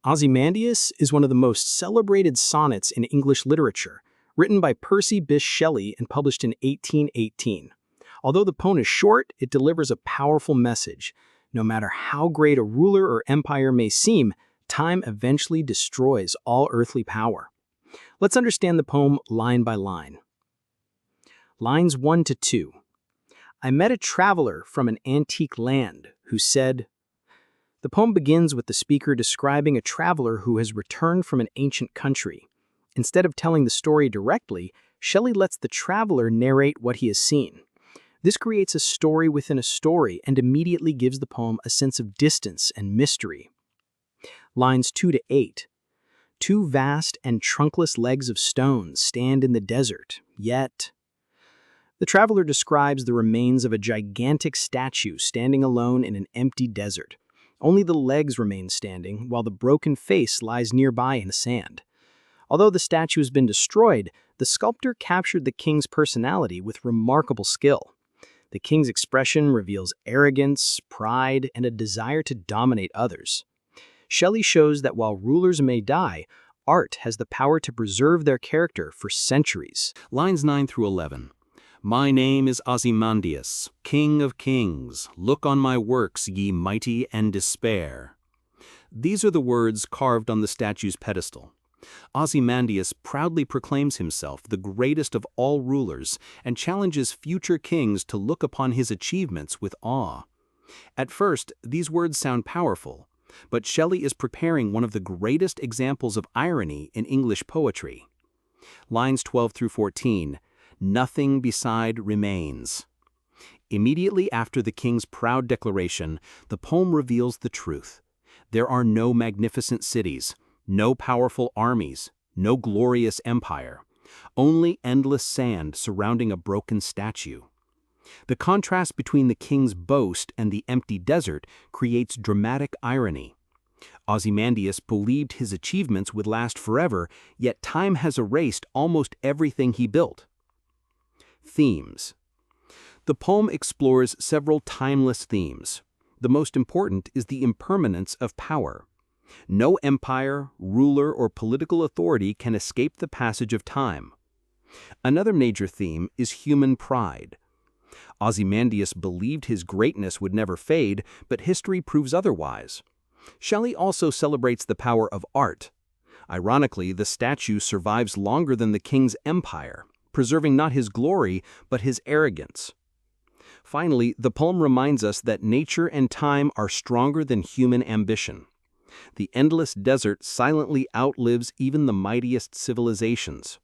Ozymandias is one of the most celebrated sonnets in English literature, written by Percy Bysshe Shelley and published in 1818. Although the poem is short, it delivers a powerful message. No matter how great a ruler or empire may seem, time eventually destroys all earthly power. Let's understand the poem line by line. Lines 1 to 2. I met a traveler from an antique land who said. The poem begins with the speaker describing a traveler who has returned from an ancient country. Instead of telling the story directly, Shelley lets the traveler narrate what he has seen. This creates a story within a story and immediately gives the poem a sense of distance and mystery. Lines 2 to 8. Two vast and trunkless legs of stone stand in the desert, yet. The traveler describes the remains of a gigantic statue standing alone in an empty desert. Only the legs remain standing, while the broken face lies nearby in the sand. Although the statue has been destroyed, the sculptor captured the king's personality with remarkable skill. The king's expression reveals arrogance, pride, and a desire to dominate others. Shelley shows that while rulers may die, art has the power to preserve their character for centuries. Lines 9 through 11. My name is Ozymandias, King of Kings. Look on my works, ye mighty, and despair. These are the words carved on the statue's pedestal. Ozymandias proudly proclaims himself the greatest of all rulers and challenges future kings to look upon his achievements with awe. At first, these words sound powerful, but Shelley is preparing one of the greatest examples of irony in English poetry. Lines 12 through 14. Nothing beside remains. Immediately after the king's proud declaration, the poem reveals the truth. There are no magnificent cities, no powerful armies, no glorious empire, only endless sand surrounding a broken statue. The contrast between the king's boast and the empty desert creates dramatic irony. Ozymandias believed his achievements would last forever, yet time has erased almost everything he built. Themes. The poem explores several timeless themes. The most important is the impermanence of power. No empire, ruler, or political authority can escape the passage of time. Another major theme is human pride. Ozymandias believed his greatness would never fade, but history proves otherwise. Shelley also celebrates the power of art. Ironically, the statue survives longer than the king's empire, preserving not his glory, but his arrogance. Finally, the poem reminds us that nature and time are stronger than human ambition. The endless desert silently outlives even the mightiest civilizations.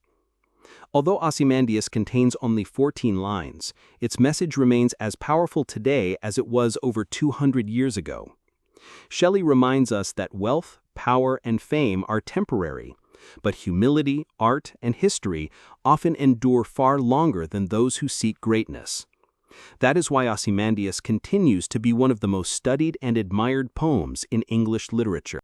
Although Ozymandias contains only 14 lines, its message remains as powerful today as it was over 200 years ago. Shelley reminds us that wealth, power, and fame are temporary, but humility, art, and history often endure far longer than those who seek greatness. That is why Ozymandias continues to be one of the most studied and admired poems in English literature.